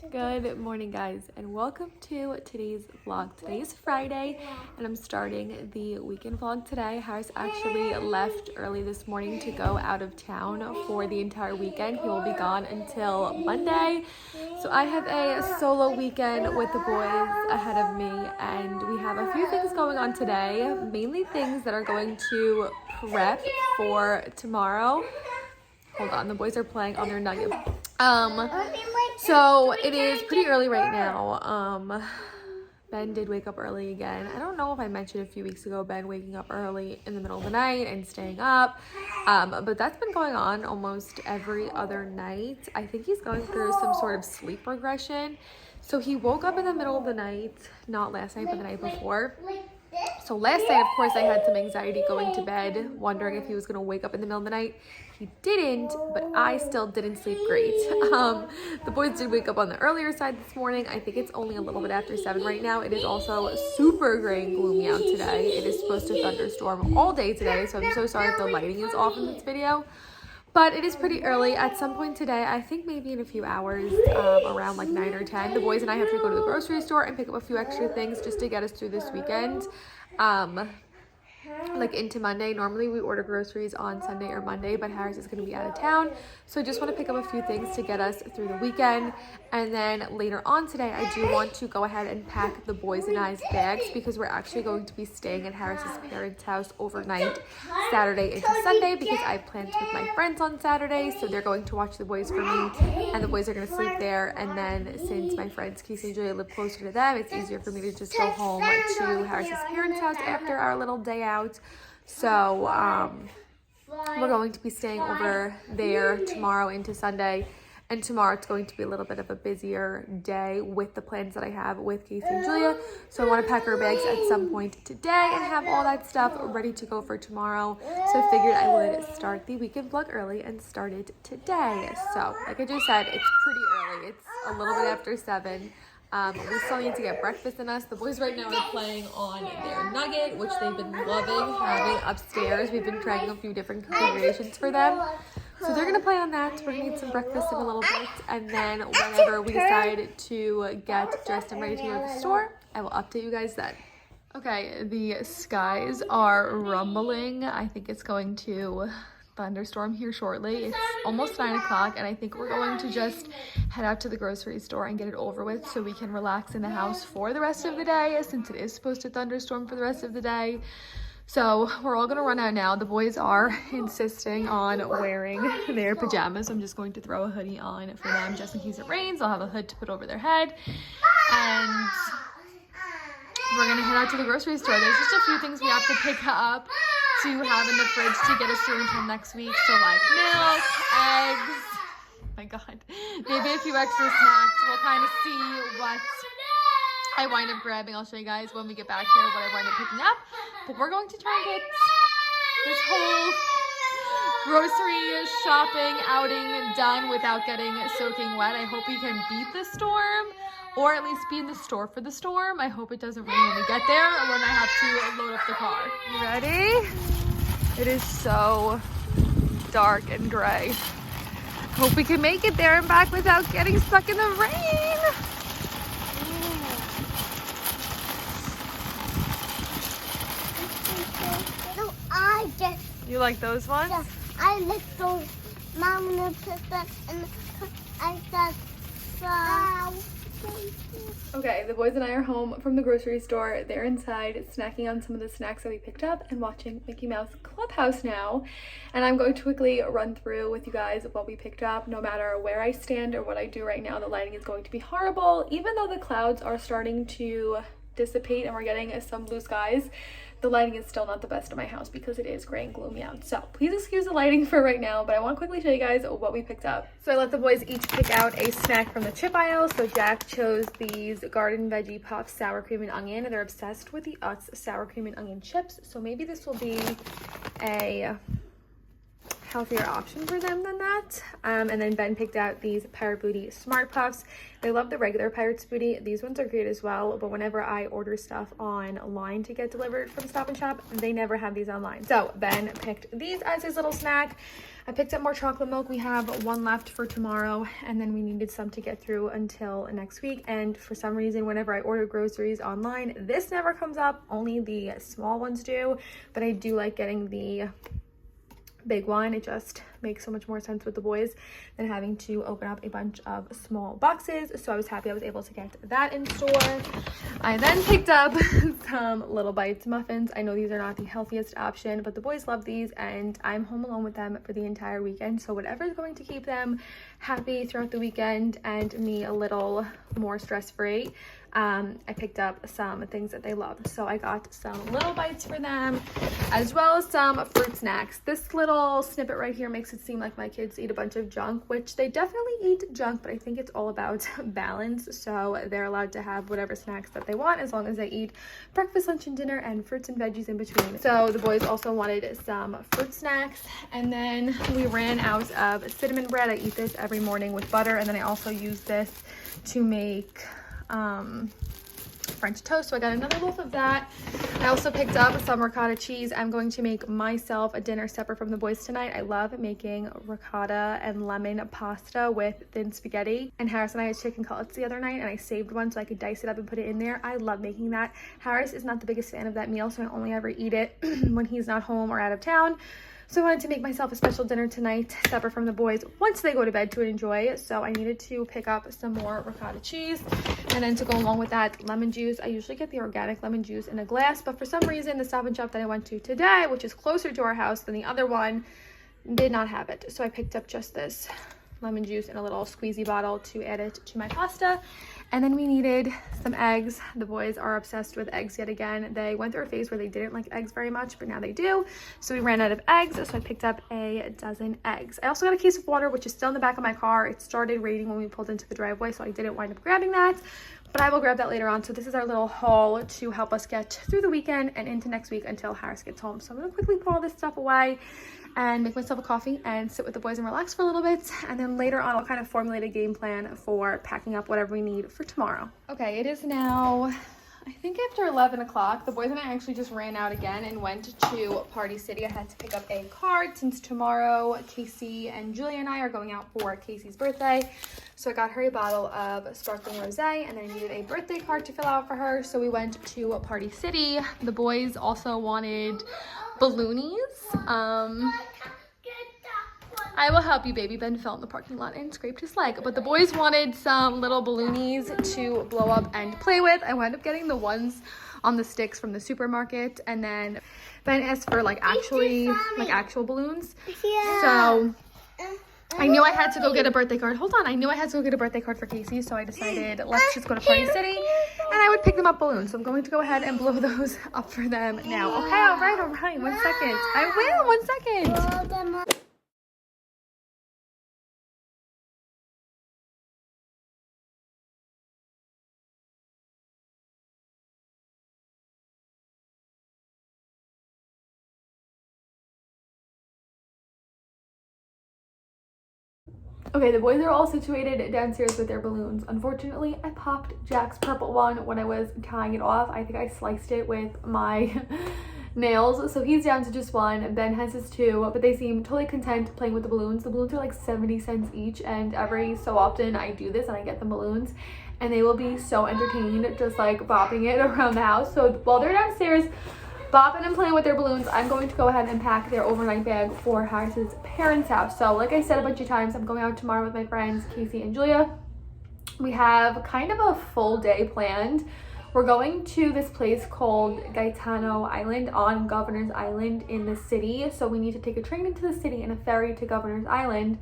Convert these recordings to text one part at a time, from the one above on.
Good morning, guys, and welcome to today's vlog. Today is Friday and I'm starting the weekend vlog today. Harris actually left early this morning to go out of town for the entire weekend. He will be gone until Monday, so I have a solo weekend with the boys ahead of me, and we have a few things going on today, mainly things that are going to prep for tomorrow. Hold on, the boys are playing on their nugget. So it is pretty early right now. Ben did wake up early again. I don't know if I mentioned a few weeks ago Ben waking up early in the middle of the night and staying up, but that's been going on almost every other night. I think he's going through some sort of sleep regression. So he woke up in the middle of the night, not last night but the night before. So last night, of course, I had some anxiety going to bed, wondering if he was going to wake up in the middle of the night. He didn't, but I still didn't sleep great. The boys did wake up on the earlier side this morning. I think it's only a little bit after 7 right now. It is also super gray and gloomy out today. It is supposed to thunderstorm all day today, so I'm so sorry if the lighting is off in this video. But it is pretty early. At some point today, I think maybe in a few hours, around like 9 or 10, the boys and I have to go to the grocery store and pick up a few extra things just to get us through this weekend. Like into Monday. Normally we order groceries on Sunday or Monday, but Harris is going to be out of town, so I just want to pick up a few things to get us through the weekend. And then later on today, I do want to go ahead and pack the boys and I's bags, because we're actually going to be staying at Harris's parents' house overnight, Saturday into Sunday, because I plan to with my friends on Saturday, so they're going to watch the boys for me, and the boys are going to sleep there. And then since my friends Casey and Julia live closer to them, it's easier for me to just go home to Harris's parents' house after our little day out. So we're going to be staying over there tomorrow into Sunday, and tomorrow it's going to be a little bit of a busier day with the plans that I have with Casey and Julia. So I want to pack our bags at some point today and have all that stuff ready to go for tomorrow. So I figured I would start the weekend vlog early and start it today. So like I just said, it's pretty early. It's a little bit after 7. We still need to get breakfast in us. The boys right now are playing on their nugget, which they've been loving having upstairs. We've been trying a few different configurations for them. So they're gonna play on that. We're gonna eat some breakfast in a little bit, and then whenever we decide to get dressed and ready to go to the store, I will update you guys then. Okay, the skies are rumbling. I think it's going to thunderstorm here shortly. It's almost 9 o'clock, and I think we're going to just head out to the grocery store and get it over with so we can relax in the house for the rest of the day, since it is supposed to thunderstorm for the rest of the day. So we're all gonna run out now. The boys are insisting on wearing their pajamas, so I'm just going to throw a hoodie on for them just in case it rains. I'll have a hood to put over their head, and we're gonna head out to the grocery store. There's just a few things we have to pick up to have in the fridge to get us through until next week. So like milk, eggs, oh my god, maybe a few extra snacks. We'll kind of see what I wind up grabbing. I'll show you guys when we get back here what I wind up picking up. But we're going to try and get this whole grocery shopping outing done without getting soaking wet. I hope we can beat the storm, or at least be in the store for the storm. I hope it doesn't rain when we get there, or when I have to load up the car. You ready? It is so dark and gray. Hope we can make it there and back without getting stuck in the rain. No, You like those ones? Yeah, I like those. Mom will put that in the I said so. Okay, the boys and I are home from the grocery store. They're inside snacking on some of the snacks that we picked up and watching Mickey Mouse Clubhouse now. And I'm going to quickly run through with you guys what we picked up. No matter where I stand or what I do right now, the lighting is going to be horrible. Even though the clouds are starting to dissipate and we're getting some blue skies, the lighting is still not the best in my house because it is gray and gloomy out. So please excuse the lighting for right now, but I want to quickly show you guys what we picked up. So I let the boys each pick out a snack from the chip aisle. So Jack chose these Garden Veggie Puffs sour cream and onion. They're obsessed with the Utz sour cream and onion chips. So maybe this will be a healthier option for them than that. And then Ben picked out these Pirate Booty Smart Puffs. They love the regular Pirates Booty. These ones are great as well, but whenever I order stuff online to get delivered from Stop and Shop, they never have these online. So Ben picked these as his little snack. I picked up more chocolate milk. We have one left for tomorrow, and then we needed some to get through until next week. And for some reason, whenever I order groceries online, this never comes up. Only the small ones do, but I do like getting the big one. It just makes so much more sense with the boys than having to open up a bunch of small boxes. So I was happy I was able to get that in store. I then picked up some Little Bites muffins. I know these are not the healthiest option, but the boys love these, and I'm home alone with them for the entire weekend. So whatever is going to keep them happy throughout the weekend and me a little more stress-free. I picked up some things that they love. So I got some Little Bites for them, as well as some fruit snacks. This little snippet right here makes it seem like my kids eat a bunch of junk, which they definitely eat junk, but I think it's all about balance. So they're allowed to have whatever snacks that they want as long as they eat breakfast, lunch, and dinner, and fruits and veggies in between. So the boys also wanted some fruit snacks, and then we ran out of cinnamon bread. I eat this every morning with butter, and then I also use this to make French toast, so I got another loaf of that. I also picked up some ricotta cheese. I'm going to make myself a dinner separate from the boys tonight. I love making ricotta and lemon pasta with thin spaghetti, and Harris and I had chicken cutlets the other night, and I saved one so I could dice it up and put it in there. I love making that. Harris is not the biggest fan of that meal, so I only ever eat it when he's not home or out of town. So I wanted to make myself a special dinner tonight, separate from the boys, once they go to bed to enjoy. So I needed to pick up some more ricotta cheese. And then to go along with that, lemon juice. I usually get the organic lemon juice in a glass, but for some reason, the Stop and Shop that I went to today, which is closer to our house than the other one, did not have it. So I picked up just this lemon juice in a little squeezy bottle to add it to my pasta. And then we needed some eggs. The boys are obsessed with eggs yet again. They went through a phase where they didn't like eggs very much, but now they do. So we ran out of eggs, so I picked up a dozen eggs. I also got a case of water, which is still in the back of my car. It started raining when we pulled into the driveway, so I didn't wind up grabbing that, but I will grab that later on. So this is our little haul to help us get through the weekend and into next week until Harris gets home. So I'm gonna quickly put all this stuff away and make myself a coffee and sit with the boys and relax for a little bit. And then later on, I'll kind of formulate a game plan for packing up whatever we need for tomorrow. Okay, it is now, I think after 11 o'clock. The boys and I actually just ran out again and went to Party City. I had to pick up a card since tomorrow Casey and Julia and I are going out for Casey's birthday. So I got her a bottle of sparkling rosé, and then I needed a birthday card to fill out for her. So we went to Party City. The boys also wanted balloonies. I will help you, baby. Ben fell in the parking lot and scraped his leg. But the boys wanted some little balloonies to blow up and play with. I wound up getting the ones on the sticks from the supermarket, and then Ben asked for actual balloons. Yeah. So I knew I had to go get a birthday card. Hold on. I knew I had to go get a birthday card for Casey, so I decided let's just go to Party City and I would pick them up balloons. So I'm going to go ahead and blow those up for them now. Okay, all right. 1 second. I will. 1 second. Okay, the boys are all situated downstairs with their balloons. Unfortunately, I popped Jack's purple one when I was tying it off. I think I sliced it with my nails. So he's down to just one. Ben has his two, but they seem totally content playing with the balloons. The balloons are like 70 cents each, and every so often I do this and I get them balloons, and they will be so entertained just like bopping it around the house. So while they're downstairs bopping and playing with their balloons, I'm going to go ahead and pack their overnight bag for Harris's parents' house. So like I said a bunch of times, I'm going out tomorrow with my friends Casey and Julia. We have kind of a full day planned. We're going to this place called Gaetano Island on Governor's Island in the city. So we need to take a train into the city and a ferry to Governor's Island.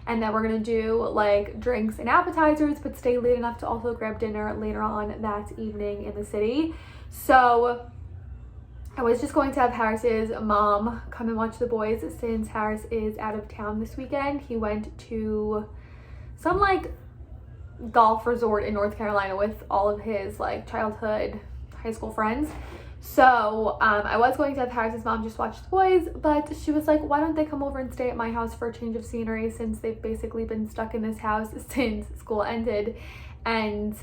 And then we're gonna do like drinks and appetizers, but stay late enough to also grab dinner later on that evening in the city. So I was just going to have Harris's mom come and watch the boys since Harris is out of town this weekend. He went to some like golf resort in North Carolina with all of his like childhood high school friends. So I was going to have Harris's mom just watch the boys, but she was like, why don't they come over and stay at my house for a change of scenery, since they've basically been stuck in this house since school ended, and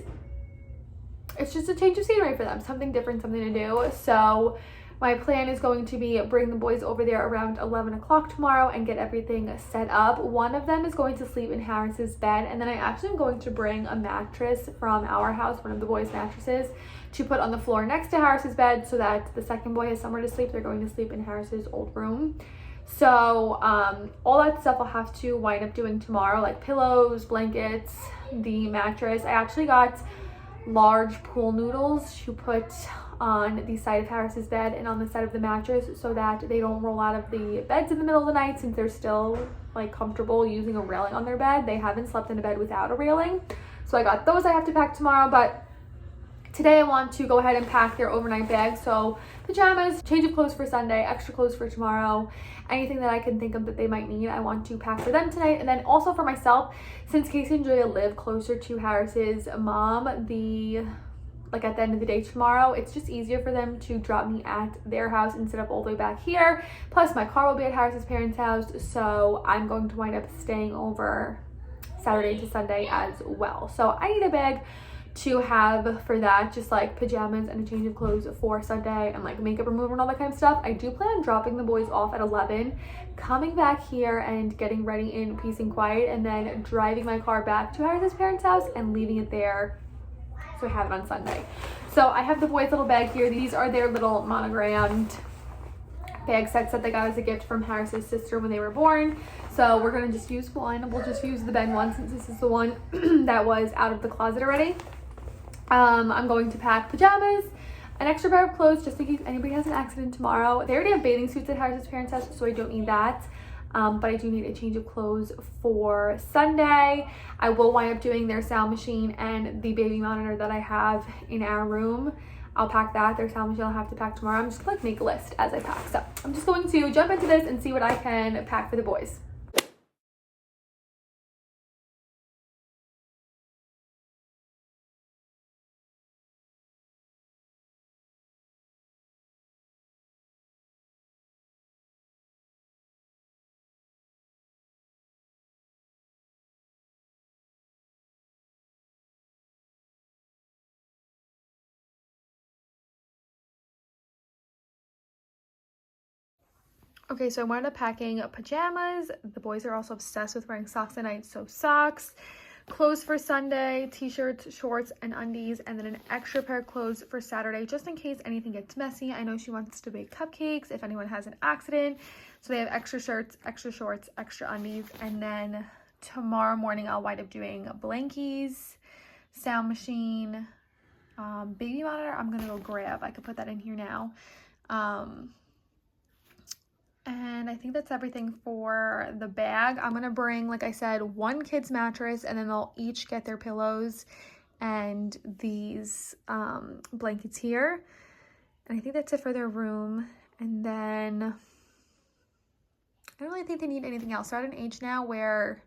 it's just a change of scenery for them, something different, something to do. So my plan is going to be bring the boys over there around 11 o'clock tomorrow and get everything set up. One of them is going to sleep in Harris's bed, and then I actually am going to bring a mattress from our house, one of the boys' mattresses, to put on the floor next to Harris's bed so that the second boy has somewhere to sleep. They're going to sleep in Harris's old room. So all that stuff I'll have to wind up doing tomorrow, like pillows, blankets, the mattress. I actually got large pool noodles to put on the side of Harris's bed and on the side of the mattress so that they don't roll out of the beds in the middle of the night, since they're still like comfortable using a railing on their bed. They haven't slept in a bed without a railing. So I got those I have to pack tomorrow, but today I want to go ahead and pack their overnight bag. So pajamas, change of clothes for Sunday, extra clothes for tomorrow, anything that I can think of that they might need, I want to pack for them tonight. And then also for myself, since Casey and Julia live closer to Harris's mom, at the end of the day tomorrow, it's just easier for them to drop me at their house instead of all the way back here. Plus my car will be at Harris's parents' house, so I'm going to wind up staying over Saturday to Sunday as well. So I need a bag to have for that, just like pajamas and a change of clothes for Sunday and like makeup remover and all that kind of stuff. I do plan on dropping the boys off at 11, coming back here and getting ready in peace and quiet, and then driving my car back to Harris's parents' house and leaving it there so I have it on Sunday. So I have the boys' little bag here. These are their little monogrammed bag sets that they got as a gift from Harris's sister when they were born. So we're gonna just use one. We'll just use the bed one since this is the one that was out of the closet already. I'm going to pack pajamas, an extra pair of clothes just in case anybody has an accident tomorrow. They already have bathing suits at Harris's parents' house, so I don't need that. But I do need a change of clothes for Sunday. I will wind up doing their sound machine and the baby monitor that I have in our room. I'll pack that. Their sound machine I'll have to pack tomorrow. I'm just gonna make a list as I pack. So I'm just going to jump into this and see what I can pack for the boys. Okay, so I wound up packing pajamas. The boys are also obsessed with wearing socks at night, so socks, clothes for Sunday, t-shirts, shorts, and undies, and then an extra pair of clothes for Saturday, just in case anything gets messy. I know she wants to bake cupcakes if anyone has an accident, so they have extra shirts, extra shorts, extra undies, and then tomorrow morning I'll wind up doing blankies, sound machine, baby monitor. I'm gonna go grab. I could put that in here now. And I think that's everything for the bag. I'm gonna bring, like I said, one kid's mattress, and then they'll each get their pillows and these blankets here. And I think that's it for their room. And then I don't really think they need anything else. They're at an age now where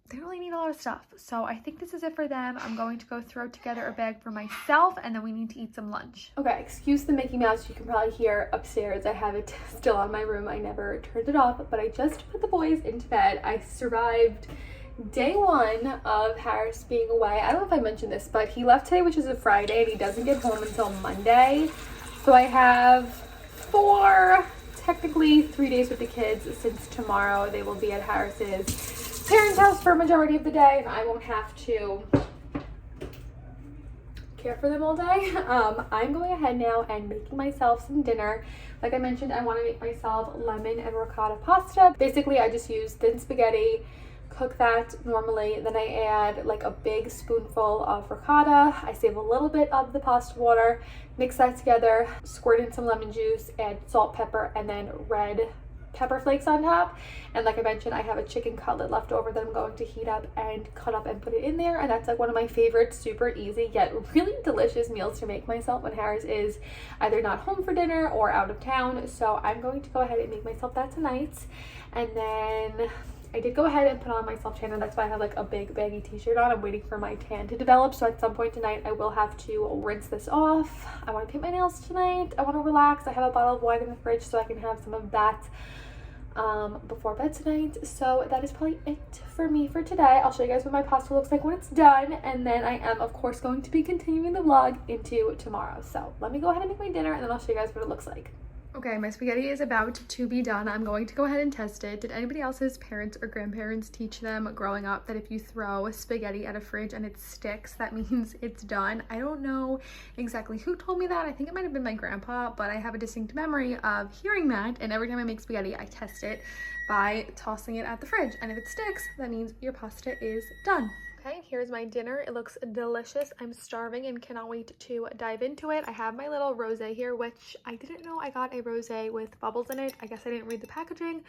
they don't really need a lot of stuff. So I think this is it for them. I'm going to go throw together a bag for myself, and then we need to eat some lunch. Okay, excuse the Mickey Mouse. You can probably hear upstairs. I have it still on my room. I never turned it off, but I just put the boys into bed. I survived day one of Harris being away. I don't know if I mentioned this, but he left today, which is a Friday, and he doesn't get home until Monday. So I have technically 3 days with the kids, since tomorrow they will be at Harris's parents' house for a majority of the day, and I won't have to care for them all day. I'm going ahead now and making myself some dinner. Like I mentioned, I want to make myself lemon and ricotta pasta. Basically, I just use thin spaghetti, cook that normally, then I add like a big spoonful of ricotta. I save a little bit of the pasta water, mix that together, squirt in some lemon juice, add salt, pepper, and then red pepper flakes on top. And like I mentioned, I have a chicken cutlet left over that I'm going to heat up and cut up and put it in there. And that's like one of my favorite, super easy yet really delicious meals to make myself when Harris is either not home for dinner or out of town. So I'm going to go ahead and make myself that tonight. And then I did go ahead and put on my self tanner. That's why I have like a big baggy t-shirt on. I'm waiting for my tan to develop, so at some point tonight I will have to rinse this off. I want to paint my nails tonight. I want to relax. I have a bottle of wine in the fridge so I can have some of that before bed tonight. So that is probably it for me for today. I'll show you guys what my pasta looks like when it's done, and then I am of course going to be continuing the vlog into tomorrow. So let me go ahead and make my dinner, and then I'll show you guys what it looks like. Okay, my spaghetti is about to be done. I'm going to go ahead and test it. Did anybody else's parents or grandparents teach them growing up that if you throw spaghetti at a fridge and it sticks, that means it's done? I don't know exactly who told me that. I think it might have been my grandpa, but I have a distinct memory of hearing that, and every time I make spaghetti, I test it by tossing it at the fridge, and if it sticks, that means your pasta is done. Okay, here's my dinner. It looks delicious. I'm starving and cannot wait to dive into it. I have my little rosé here, which I didn't know I got a rosé with bubbles in it. I guess I didn't read the packaging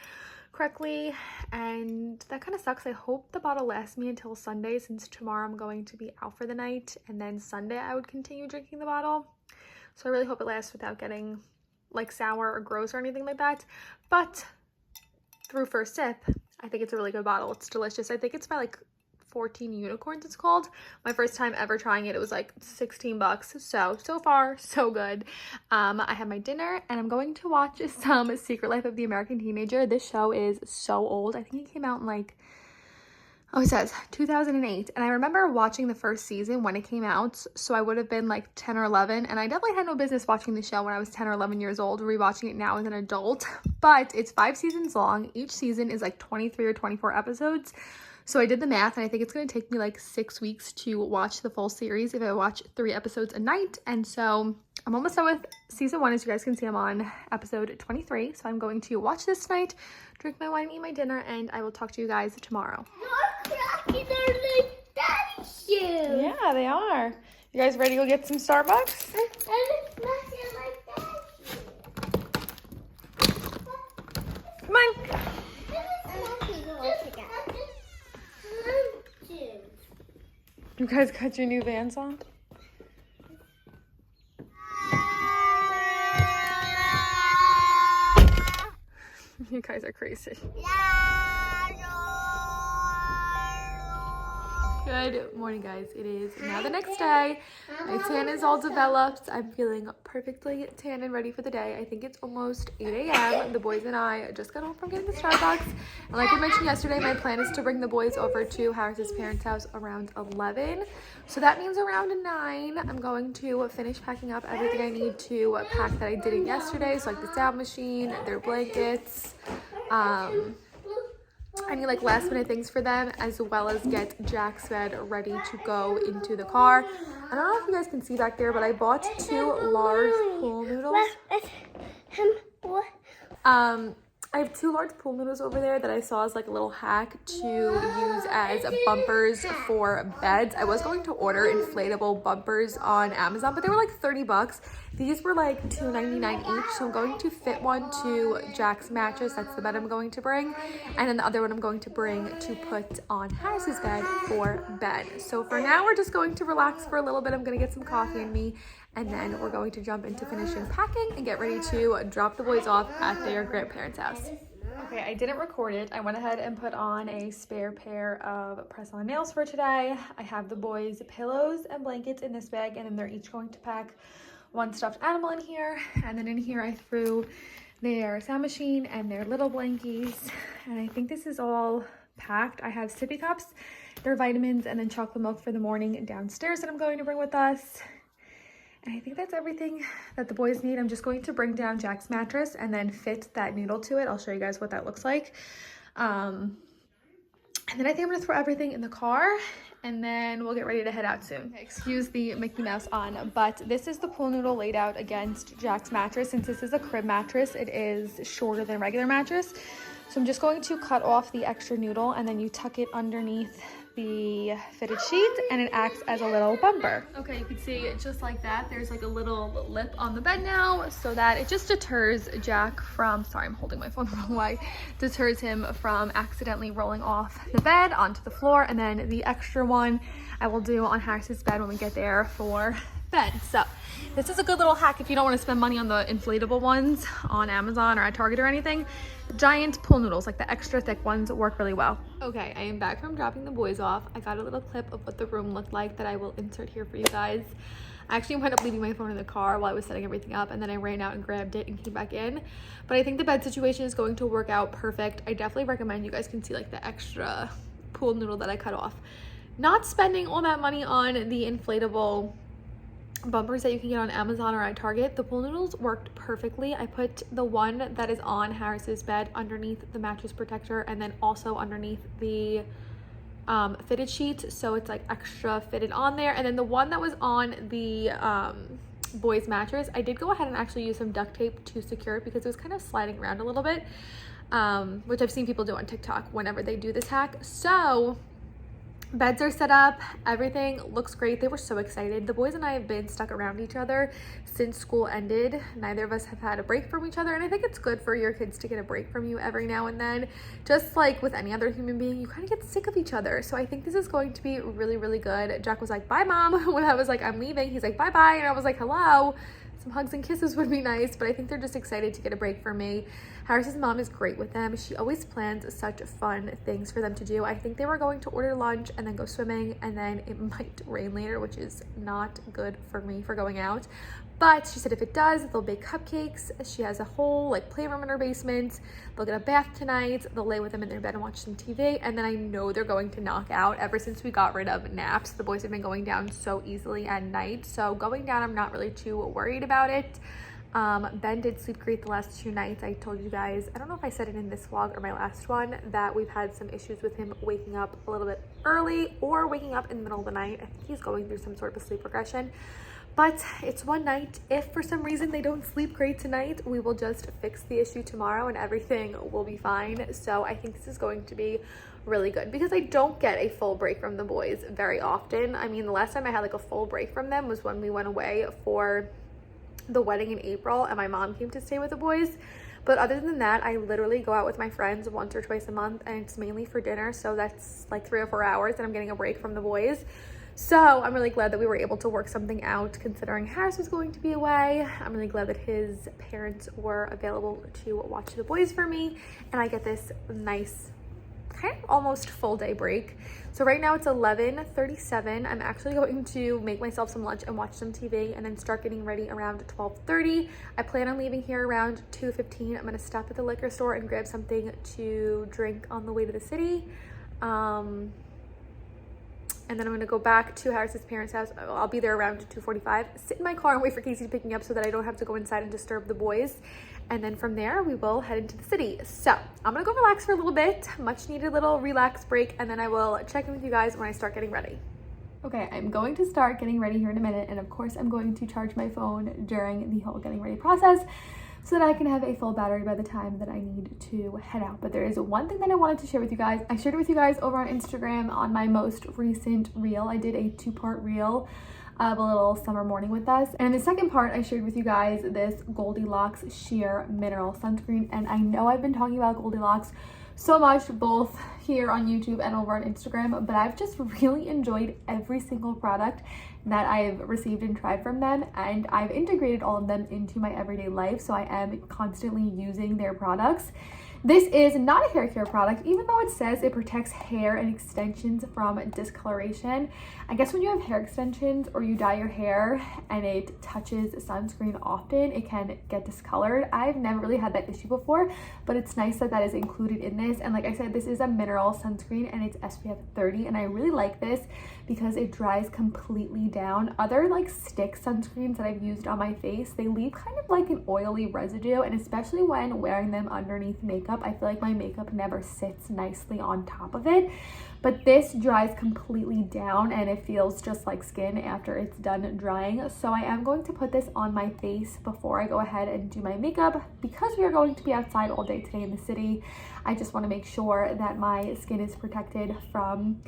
correctly, and that kind of sucks. I hope the bottle lasts me until Sunday, since tomorrow I'm going to be out for the night, and then Sunday I would continue drinking the bottle. So I really hope it lasts without getting like sour or gross or anything like that. But through first sip, I think it's a really good bottle. It's delicious. I think it's by like 14 Unicorns it's called. My first time ever trying it, it was like 16 bucks. So far so good. I have my dinner and I'm going to watch some Secret Life of the American Teenager. This show is so old. I think it came out in like, oh, it says 2008, and I remember watching the first season when it came out, so I would have been like 10 or 11, and I definitely had no business watching the show when I was 10 or 11 years old. Rewatching it now as an adult, but it's 5 seasons long. Each season is like 23 or 24 episodes. So I did the math, and I think it's going to take me like 6 weeks to watch the full series if I watch 3 episodes a night. And so I'm almost done with season 1. As you guys can see, I'm on episode 23. So I'm going to watch this tonight, drink my wine, eat my dinner, and I will talk to you guys tomorrow. Your crackies are like daddy's shoes. Yeah, they are. You guys ready to go get some Starbucks? And it's nothing like that. Come on. You guys got your new Vans on? You guys are crazy. Good morning, guys. It is now the next day. My tan is all developed. I'm feeling perfectly tan and ready for the day. I think it's almost 8 a.m. The boys and I just got home from getting the Starbucks. And like I mentioned yesterday, my plan is to bring the boys over to Harris's parents' house around 11. So that means around 9, I'm going to finish packing up everything I need to pack that I didn't yesterday. So like the sound machine, their blankets, I need like last minute things for them, as well as get Jack's bed ready to go into the car. I don't know if you guys can see back there, but I bought 2 large pool noodles. I have 2 large pool noodles over there that I saw as like a little hack to use as bumpers for beds. I was going to order inflatable bumpers on Amazon, but they were like 30 bucks. These were like $2.99 each, so I'm going to fit one to Jack's mattress. That's the bed I'm going to bring. And then the other one I'm going to bring to put on Harris's bed for bed. So for now, we're just going to relax for a little bit. I'm going to get some coffee in me, and then we're going to jump into finishing packing and get ready to drop the boys off at their grandparents' house. Okay, I didn't record it. I went ahead and put on a spare pair of press-on nails for today. I have the boys' pillows and blankets in this bag, and then they're each going to pack 1 stuffed animal in here. And then in here I threw their sound machine and their little blankies. And I think this is all packed. I have sippy cups, their vitamins, and then chocolate milk for the morning downstairs that I'm going to bring with us. And I think that's everything that the boys need. I'm just going to bring down Jack's mattress and then fit that noodle to it. I'll show you guys what that looks like. And then I think I'm gonna throw everything in the car, and then we'll get ready to head out soon. Okay, excuse the Mickey Mouse on, but this is the pool noodle laid out against Jack's mattress. Since this is a crib mattress, it is shorter than regular mattress. So I'm just going to cut off the extra noodle, and then you tuck it underneath the fitted sheet, and it acts as a little bumper. Okay, you can see just like that, there's like a little lip on the bed now, so that it just deters Jack from, sorry, I'm holding my phone the wrong way, deters him from accidentally rolling off the bed onto the floor. And then the extra one I will do on Harris's bed when we get there for bed. So This is a good little hack if you don't want to spend money on the inflatable ones on Amazon or at Target or anything. Giant pool noodles, like the extra thick ones, work really well. Okay, I am back from dropping the boys off. I got a little clip of what the room looked like that I will insert here for you guys. I actually wound up leaving my phone in the car while I was setting everything up, and then I ran out and grabbed it and came back in. But I think the bed situation is going to work out perfect. I definitely recommend you guys can see like the extra pool noodle that I cut off. Not spending all that money on the inflatable bumpers that you can get on Amazon or at Target. The pool noodles worked perfectly. I put the one that is on Harris's bed underneath the mattress protector and then also underneath the fitted sheets, so it's like extra fitted on there. And then the one that was on the boys mattress, I did go ahead and actually use some duct tape to secure it because it was kind of sliding around a little bit, which I've seen people do on TikTok whenever they do this hack. So beds are set up, everything looks great. They were so excited. The boys and I have been stuck around each other since school ended. Neither of us have had a break from each other, and I think it's good for your kids to get a break from you every now and then. Just like with any other human being, you kind of get sick of each other. So I think this is going to be really, really good. Jack was like, bye mom, when I was like, I'm leaving. He's like, bye bye, and I was like, hello. Some hugs and kisses would be nice, but I think they're just excited to get a break from me. Harris's mom is great with them. She always plans such fun things for them to do. I think they were going to order lunch and then go swimming, and then it might rain later, which is not good for me for going out. But she said if it does, they'll bake cupcakes. She has a whole like playroom in her basement. They'll get a bath tonight. They'll lay with them in their bed and watch some TV. And then I know they're going to knock out. Ever since we got rid of naps, the boys have been going down so easily at night. So going down, I'm not really too worried about it. Ben did sleep great the last 2 nights. I told you guys, I don't know if I said it in this vlog or my last one, that we've had some issues with him waking up a little bit early or waking up in the middle of the night. I think he's going through some sort of a sleep regression. But it's one night. If for some reason they don't sleep great tonight, we will just fix the issue tomorrow and everything will be fine. So I think this is going to be really good because I don't get a full break from the boys very often. I mean, the last time I had like a full break from them was when we went away for the wedding in April and my mom came to stay with the boys. But other than that, I literally go out with my friends once or twice a month, and it's mainly for dinner. So that's like 3 or 4 hours and I'm getting a break from the boys. So I'm really glad that we were able to work something out considering Harris was going to be away. I'm really glad that his parents were available to watch the boys for me, and I get this nice kind of almost full day break. So right now it's 11:37. I'm actually going to make myself some lunch and watch some TV and then start getting ready around 12:30. I plan on leaving here around 2:15. I'm going to stop at the liquor store and grab something to drink on the way to the city. And then I'm gonna go back to Harris's parents' house. I'll be there around 2:45. Sit in my car and wait for Casey to pick me up so that I don't have to go inside and disturb the boys. And then from there, we will head into the city. So I'm gonna go relax for a little bit, much needed little relax break, and then I will check in with you guys when I start getting ready. Okay, I'm going to start getting ready here in a minute. And of course, I'm going to charge my phone during the whole getting ready process, so that I can have a full battery by the time that I need to head out. But there is one thing that I wanted to share with you guys. I shared it with you guys over on Instagram on my most recent reel. I did a 2-part reel of a little summer morning with us. And in the second part, I shared with you guys this Goldilocks Sheer Mineral Sunscreen. And I know I've been talking about Goldilocks so much, both here on YouTube and over on Instagram, but I've just really enjoyed every single product that I've received and tried from them, and I've integrated all of them into my everyday life, so I am constantly using their products. This is not a hair care product, even though it says it protects hair and extensions from discoloration. I guess when you have hair extensions or you dye your hair and it touches sunscreen often, it can get discolored. I've never really had that issue before, but it's nice that that is included in this. And like I said, this is a mineral sunscreen and it's SPF 30, and I really like this because it dries completely down. Other like stick sunscreens that I've used on my face, they leave kind of like an oily residue, and especially when wearing them underneath makeup, I feel like my makeup never sits nicely on top of it. But this dries completely down and it feels just like skin after it's done drying. So I am going to put this on my face before I go ahead and do my makeup, because we are going to be outside all day today in the city. I just want to make sure that my skin is protected from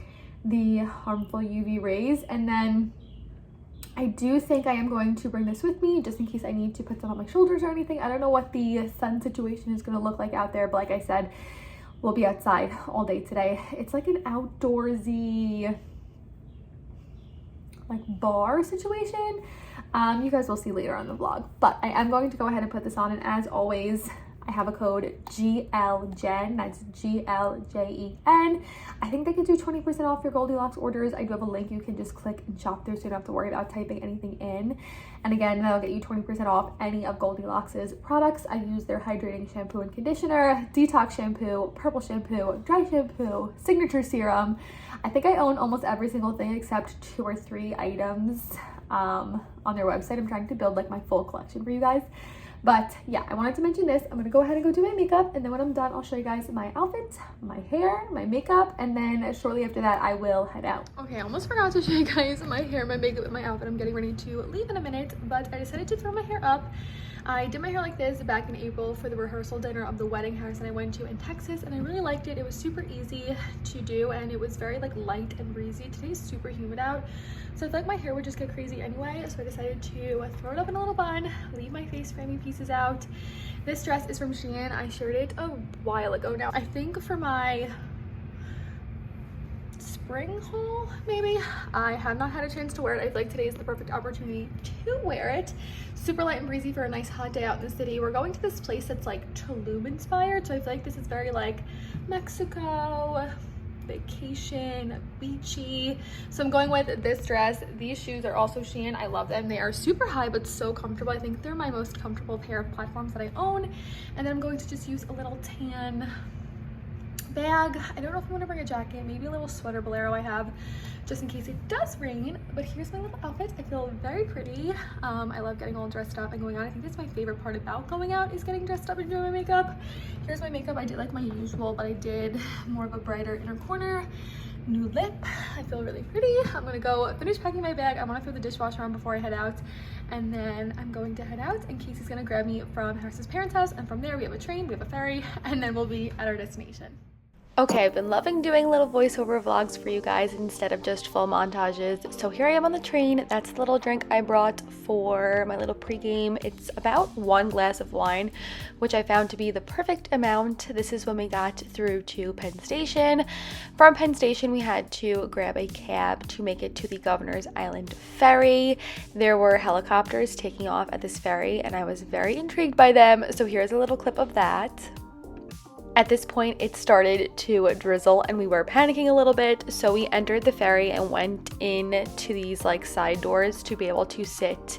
the harmful UV rays. And then I do think I am going to bring this with me just in case I need to put some on my shoulders or anything. I don't know what the sun situation is going to look like out there, but like I said, we'll be outside all day today. It's like an outdoorsy like bar situation. You guys will see later on the vlog, but I am going to go ahead and put this on, and as always, I have a code GLJEN, that's GLJEN. I think they could do 20% off your Goldilocks orders. I do have a link you can just click and shop through, so you don't have to worry about typing anything in. And again, that'll get you 20% off any of Goldilocks's products. I use their hydrating shampoo and conditioner, detox shampoo, purple shampoo, dry shampoo, signature serum. I think I own almost every single thing except 2 or 3 items on their website. I'm trying to build like my full collection for you guys. But yeah, I wanted to mention this. I'm gonna go ahead and go do my makeup, and then when I'm done, I'll show you guys my outfit, my hair, my makeup, and then shortly after that, I will head out. Okay, I almost forgot to show you guys my hair, my makeup, and my outfit. I'm getting ready to leave in a minute, but I decided to throw my hair up. I did my hair like this back in April for the rehearsal dinner of the wedding Harris and I went to in Texas, and I really liked it. It was super easy to do, and it was very like light and breezy. Today's super humid out, so I feel like my hair would just get crazy anyway, so I decided to throw it up in a little bun, leave my face framing pieces out. This dress is from Shein. I shared it a while ago now. I think for my spring haul, maybe. I have not had a chance to wear it. I feel like today is the perfect opportunity to wear it. Super light and breezy for a nice hot day out in the city. We're going to this place that's like Tulum inspired, so I feel like this is very like Mexico, vacation, beachy. So I'm going with this dress. These shoes are also Shein. I love them. They are super high but so comfortable. I think they're my most comfortable pair of platforms that I own. And then I'm going to just use a little tan bag. I don't know if I want to bring a jacket, maybe a little sweater bolero I have just in case it does rain. But here's my little outfit. I feel very pretty. I love getting all dressed up and going out. I think that's my favorite part about going out, is getting dressed up and doing my makeup. Here's my makeup. I did like my usual, but I did more of a brighter inner corner. New lip. I feel really pretty. I'm gonna go finish packing my bag. I want to throw the dishwasher on before I head out, and then I'm going to head out, and Casey's gonna grab me from Harris's parents' house, and from there we have a train, we have a ferry, and then we'll be at our destination. Okay, I've been loving doing little voiceover vlogs for you guys instead of just full montages. So here I am on the train. That's the little drink I brought for my little pregame. It's about 1 glass of wine, which I found to be the perfect amount. This is when we got through to Penn Station. From Penn Station, we had to grab a cab to make it to the Governor's Island ferry. There were helicopters taking off at this ferry, and I was very intrigued by them. So here's a little clip of that. At this point, it started to drizzle and we were panicking a little bit, so we entered the ferry and went in to these like side doors to be able to sit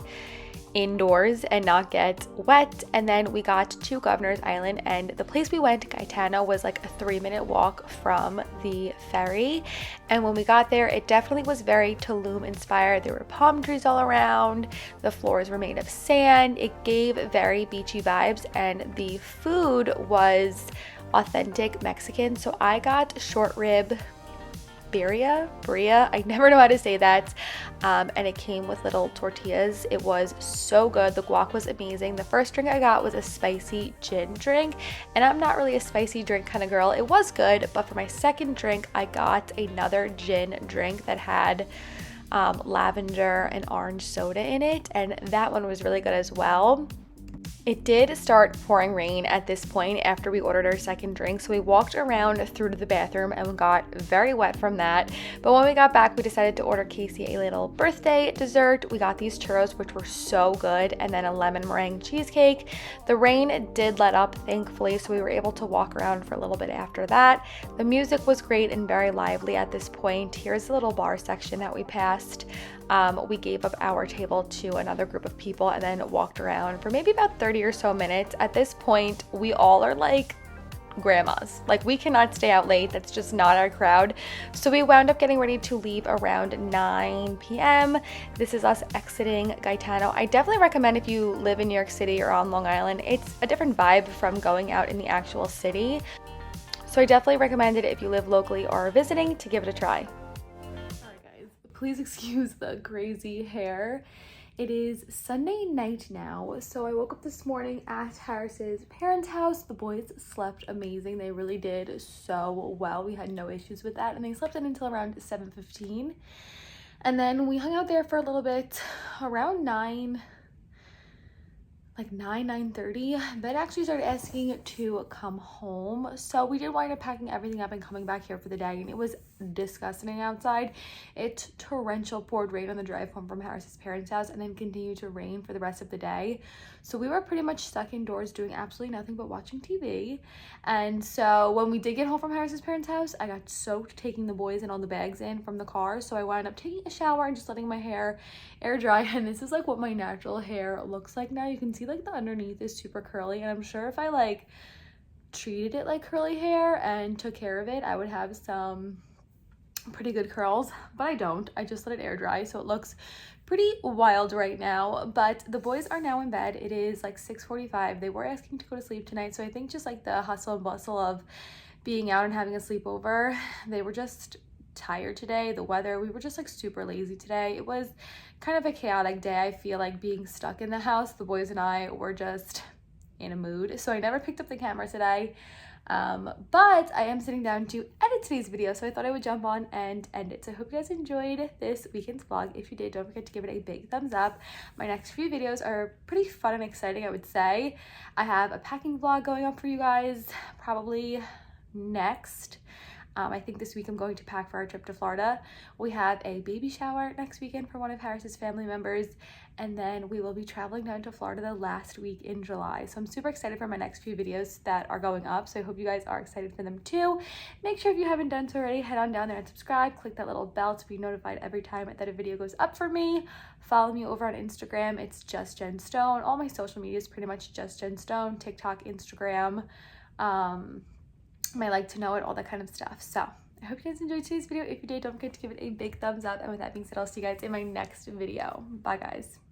indoors and not get wet. And then we got to Governor's Island, and the place we went, Gaetano, was like a 3-minute walk from the ferry. And when we got there, it definitely was very Tulum inspired. There were palm trees all around, the floors were made of sand. It gave very beachy vibes, and the food was authentic Mexican. So I got short rib birria, I never know how to say that, and it came with little tortillas. It was so good. The guac was amazing. The first drink I got was a spicy gin drink, and I'm not really a spicy drink kind of girl. It was good, but for my second drink I got another gin drink that had lavender and orange soda in it, and that one was really good as well. It did start pouring rain at this point after we ordered our second drink, so we walked around through to the bathroom and got very wet from that. But when we got back, we decided to order Casey a little birthday dessert. We got these churros, which were so good, and then a lemon meringue cheesecake. The rain did let up, thankfully, so we were able to walk around for a little bit after that. The music was great and very lively at this point. Here's the little bar section that we passed. We gave up our table to another group of people and then walked around for maybe about 30 or so minutes. At this point, we all are like grandmas. Like, we cannot stay out late. That's just not our crowd. So we wound up getting ready to leave around 9 p.m. This is us exiting Gaetano. I definitely recommend, if you live in New York City or on Long Island, it's a different vibe from going out in the actual city. So I definitely recommend it if you live locally or are visiting, to give it a try. Please excuse the crazy hair. It is Sunday night now, so I woke up this morning at Harris's parents' house. The boys slept amazing. They really did so well. We had no issues with that, and they slept in until around 7:15. And then we hung out there for a little bit around 9, like 9:30. Ben actually started asking to come home, so we did wind up packing everything up and coming back here for the day, and it was disgusting outside. It torrential poured rain on the drive home from Harris's parents' house and then continued to rain for the rest of the day. So we were pretty much stuck indoors doing absolutely nothing but watching TV. And so when we did get home from Harris's parents' house, I got soaked taking the boys and all the bags in from the car. So I wound up taking a shower and just letting my hair air dry. And this is like what my natural hair looks like now. You can see like the underneath is super curly, and I'm sure if I like treated it like curly hair and took care of it, I would have some pretty good curls, but I don't. I just let it air dry, so it looks pretty wild right now. But the boys are now in bed. It is like 6:45. They were asking to go to sleep tonight, so I think just like the hustle and bustle of being out and having a sleepover, they were just tired today. The weather, we were just like super lazy today. It was kind of a chaotic day. I feel like being stuck in the house, the boys and I were just in a mood, so I never picked up the camera today. But I am sitting down to edit today's video, so I thought I would jump on and end it. So I hope you guys enjoyed this weekend's vlog. If you did, don't forget to give it a big thumbs up. My next few videos are pretty fun and exciting, I would say. I have a packing vlog going up for you guys probably next. I think this week I'm going to pack for our trip to Florida. We have a baby shower next weekend for one of Harris's family members, and then we will be traveling down to Florida the last week in July. So I'm super excited for my next few videos that are going up, so I hope you guys are excited for them too. Make sure if you haven't done so already, head on down there and subscribe. Click that little bell to be notified every time that a video goes up for me. Follow me over on Instagram. It's just Jen Stone. All my social media is pretty much just Jen Stone. TikTok, Instagram, my like to know it, all that kind of stuff. So I hope you guys enjoyed today's video. If you did, don't forget to give it a big thumbs up. And with that being said, I'll see you guys in my next video. Bye guys.